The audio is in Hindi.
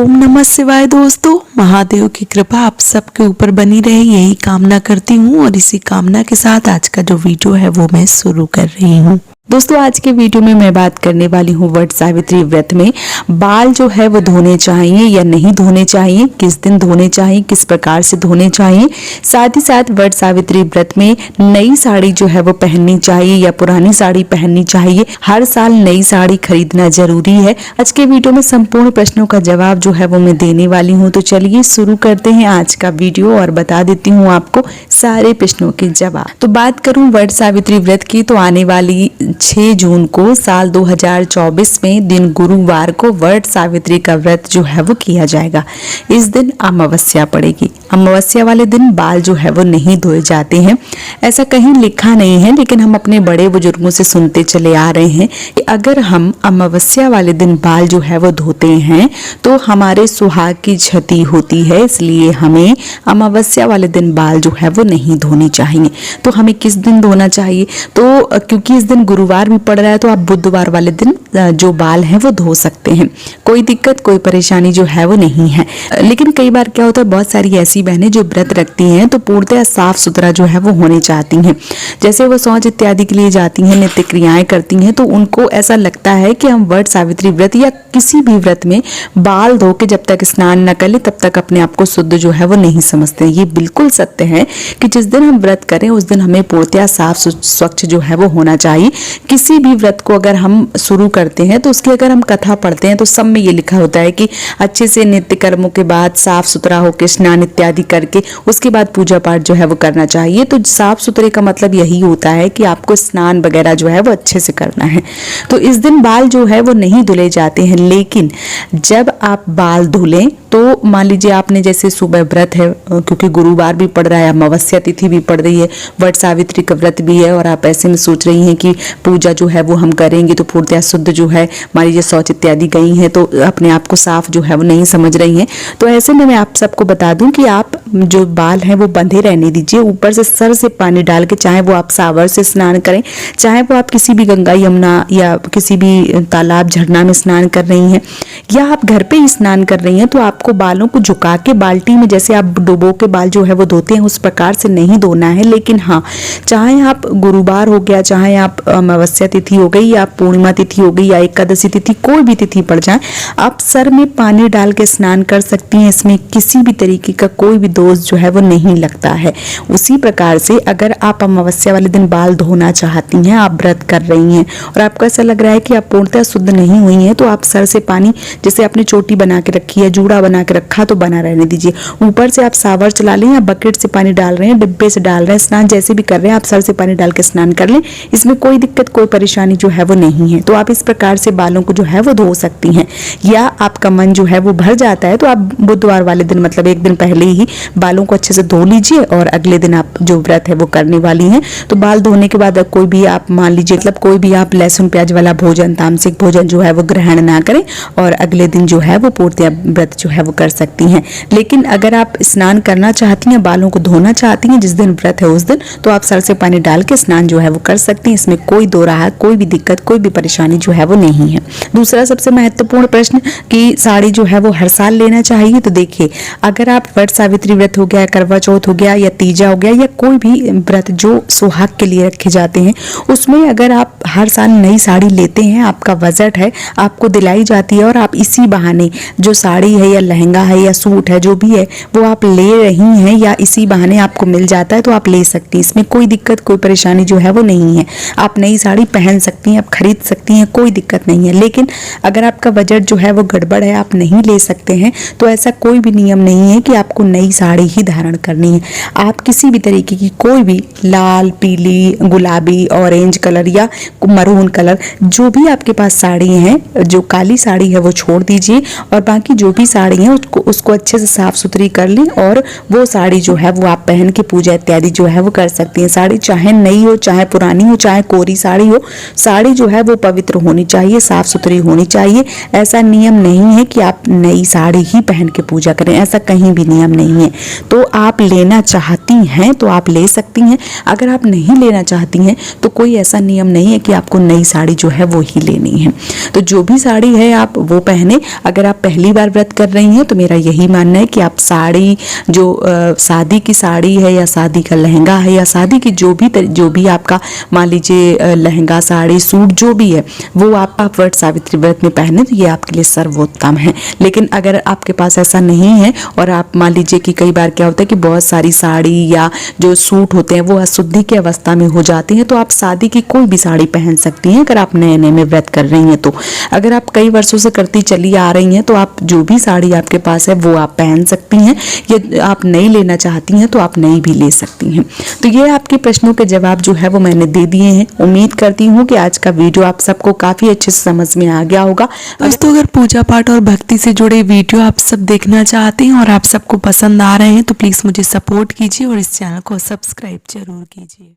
ओम नमः शिवाय। दोस्तों, महादेव की कृपा आप सबके ऊपर बनी रहे, यही कामना करती हूँ। और इसी कामना के साथ आज का जो वीडियो है वो मैं शुरू कर रही हूँ। दोस्तों, आज के वीडियो में मैं बात करने वाली हूँ वट सावित्री व्रत में बाल जो है वो धोने चाहिए या नहीं धोने चाहिए, किस दिन धोने चाहिए, किस प्रकार से धोने चाहिए। साथ ही साथ वट सावित्री व्रत में नई साड़ी जो है वो पहननी चाहिए या पुरानी साड़ी पहननी चाहिए। हर साल नई साड़ी खरीदना जरूरी है। आज के वीडियो में संपूर्ण प्रश्नों का जवाब जो है वो मैं देने वाली हूँ। तो चलिए शुरू करते हैं आज का वीडियो और बता देती हूँ आपको सारे प्रश्नों के जवाब। तो बात करूँ वट सावित्री व्रत की, तो आने वाली 6 जून को साल 2024 में दिन गुरुवार को वट सावित्री का व्रत जो है वो किया जाएगा। इस दिन अमावस्या पड़ेगी। अमावस्या वाले दिन बाल जो है वो नहीं धोए जाते हैं, ऐसा कहीं लिखा नहीं है, लेकिन हम अपने बड़े बुजुर्गों से सुनते चले आ रहे हैं कि अगर हम अमावस्या वाले दिन बाल जो है वो धोते हैं तो हमारे सुहाग की क्षति होती है। इसलिए हमें अमावस्या वाले दिन बाल जो है वो नहीं धोने चाहिए। तो हमें किस दिन धोना चाहिए? तो क्योंकि इस दिन गुरुवार भी पड़ रहा है तो आप बुधवार वाले दिन जो बाल हैं वो धो सकते हैं। कोई दिक्कत, कोई परेशानी जो है वो नहीं है। लेकिन कई बार क्या होता है, बहुत सारी ऐसी बहनें जो व्रत रखती हैं तो पूर्णतः साफ सुथरा जो है वो होने चाहती हैं। जैसे वो शौच इत्यादि के लिए जाती हैं, नित्य क्रियाएं करती हैं, तो उनको ऐसा लगता है कि हम वट सावित्री व्रत या किसी भी व्रत में बाल धो के जब तक स्नान न कर ले तब तक अपने आप को शुद्ध जो है वो नहीं समझते। ये बिल्कुल सत्य है कि जिस दिन हम व्रत करें उस दिन हमें पूर्णतः साफ स्वच्छ जो है वो होना चाहिए। किसी भी व्रत को अगर हम शुरू करते हैं तो उसकी अगर हम कथा पढ़ते हैं तो सब में ये लिखा होता है कि अच्छे से नित्य कर्मों के बाद साफ सुथरा होकर स्नान इत्यादि करके उसके बाद पूजा पाठ जो है वो करना चाहिए। तो साफ सुथरे का मतलब यही होता है कि आपको स्नान वगैरह जो है वो अच्छे से करना है। तो इस दिन बाल जो है वो नहीं धुले जाते हैं। लेकिन जब आप बाल धुलें तो मान लीजिए आपने जैसे सुबह व्रत है, क्योंकि गुरुवार भी पड़ रहा है, अमावस्या तिथि भी पड़ रही है, वट सावित्री का व्रत भी है, और आप ऐसे में सोच रही हैं कि पूजा जो है वो हम करेंगे तो पूर्णतः शुद्ध जो है मान लीजिए शौच इत्यादि गई हैं तो अपने आप को साफ जो है वो नहीं समझ रही हैं। तो ऐसे में मैं आप सबको बता दूं कि आप जो बाल हैं वो बंधे रहने दीजिए। ऊपर से सर से पानी डाल के, चाहे वो आप सावर से स्नान करें, चाहे वो आप किसी भी गंगा यमुना या किसी भी तालाब झरना में स्नान कर रही हैं, या आप घर पे ही स्नान कर रही हैं, तो आपको बालों को झुका के बाल्टी में जैसे आप डुबो के बाल जो है वो धोते हैं उस प्रकार से नहीं धोना है। लेकिन हाँ, चाहे आप गुरुवार हो गया, चाहे आप अमावस्या तिथि हो गई या पूर्णिमा तिथि हो गई या एकादशी तिथि, कोई भी तिथि पड़ जाए, आप सर में पानी डाल के स्नान कर सकती हैं। इसमें किसी भी तरीके का कोई भी दोष जो है वो नहीं लगता है। उसी प्रकार से अगर आप अमावस्या वाले दिन बाल धोना चाहती हैं, आप व्रत कर रही हैं और आपको ऐसा लग रहा है कि आप पूर्णतः शुद्ध नहीं हुई हैं, तो आप सर से पानी, जैसे आपने चोटी बना के रखी है, जूड़ा बना के रखा, तो बना रहने दीजिए। ऊपर से आप सावर चला लें या बकेट से पानी डाल रहे हैं, डिब्बे से डाल रहे हैं, स्नान जैसे भी कर रहे हैं, आप सर से पानी डाल के स्नान कर लें। इसमें कोई दिक्कत, कोई परेशानी जो है वो नहीं है। तो आप इस प्रकार से बालों को जो है वो धो सकती हैं। या आपका मन जो है वो भर जाता है तो आप बुधवार वाले दिन, मतलब एक दिन पहले ही बालों को अच्छे से धो लीजिए और अगले दिन आप जो व्रत है वो करने वाली हैं। तो बाल धोने के बाद कोई भी आप मान लीजिए, मतलब कोई भी आप लहसुन प्याज वाला भोजन, तामसिक भोजन जो है वो ग्रहण ना करें और अगले दिन जो है वो पूर्णतः व्रत जो है वो कर सकती हैं। लेकिन अगर आप स्नान करना चाहती हैं, बालों को धोना चाहती हैं जिस दिन व्रत है उस दिन, तो आप सर से पानी डाल के स्नान जो है वो कर सकती हैं। इसमें कोई दो राह, कोई भी दिक्कत, कोई भी परेशानी जो है वो नहीं है। दूसरा सबसे महत्वपूर्ण प्रश्न कि साड़ी जो है वो हर साल लेना चाहिए। तो देखिए, अगर आप वट सावित्री व्रत हो गया, करवा चौथ हो गया या तीजा हो गया या कोई भी व्रत जो सुहाग के लिए रखे जाते हैं, उसमें अगर आप हर साल नई साड़ी लेते हैं, आपका बजट है, आपको दिलाई जाती है और आप इसी बहाने जो साड़ी है या लहंगा है या सूट है जो भी है वो आप ले रही हैं या इसी बहाने आपको मिल जाता है, तो आप ले सकती हैं। इसमें कोई दिक्कत, कोई परेशानी जो है वो नहीं है। आप नई साड़ी पहन सकती हैं, आप खरीद सकती हैं, कोई दिक्कत नहीं है। लेकिन अगर आपका बजट जो है वो गड़बड़ है, आप नहीं ले सकते हैं, तो ऐसा कोई भी नियम नहीं है कि आपको नई साड़ी ही धारण करनी है। आप किसी भी तरीके की कोई भी लाल, पीली, गुलाबी, ऑरेंज कलर या मरून कलर, जो भी आपके पास साड़ी हैं, जो काली साड़ी है वो छोड़ दीजिए और बाकी जो भी साड़ी है उसको अच्छे से साफ सुथरी कर लें और वो साड़ी जो है वो आप पहन के पूजा इत्यादि जो है वो कर सकती हैं। साड़ी चाहे नई हो, चाहे पुरानी हो, चाहे कोरी साड़ी हो, साड़ी जो है वो पवित्र होनी चाहिए, साफ सुथरी होनी चाहिए। ऐसा नियम नहीं है कि आप नई साड़ी ही पहन के पूजा करें, ऐसा कहीं भी नियम नहीं है। तो आप लेना चाहती हैं तो आप ले सकती हैं, अगर आप नहीं लेना चाहती हैं तो कोई ऐसा नियम नहीं है कि आपको नई साड़ी जो है वो ही लेनी है। तो जो भी साड़ी है आप वो पहने। अगर आप पहली बार व्रत कर रही हैं तो मेरा यही मानना है कि आप साड़ी जो शादी की साड़ी है या शादी का लहंगा है या शादी की जो भी आपका मान लीजिए लहंगा साड़ी सूट जो भी है वो आप वट सावित्री व्रत में पहने तो ये आपके लिए सर्वोत्तम है। लेकिन अगर आपके पास ऐसा नहीं है और आप मान लीजिए कि कई बार क्या होता है कि बहुत सारी साड़ी या जो सूट होते हैं वो अशुद्धि की अवस्था में हो जाती हैं, तो आप शादी की कोई भी साड़ी पहन सकती हैं अगर आप नए नए में व्रत कर रही हैं। तो अगर आप कई वर्षों से करती चली आ रही हैं तो आप जो भी साड़ी आपके पास है वो आप पहन सकती हैं, या आप नई लेना चाहती हैं तो आप नई भी ले सकती हैं। तो ये आपके प्रश्नों के जवाब जो है वो मैंने दे दिए हैं। उम्मीद करती हूँ कि आज का वीडियो आप सबको काफी अच्छे से समझ में आ गया होगा। दोस्तों अगर पूजा पाठ और भक्ति से जुड़े वीडियो आप सब देखना चाहते हैं और आप सबको पसंद आ रहे हैं तो प्लीज मुझे सपोर्ट कीजिए और इस चैनल को सब्सक्राइब जरूर कीजिए।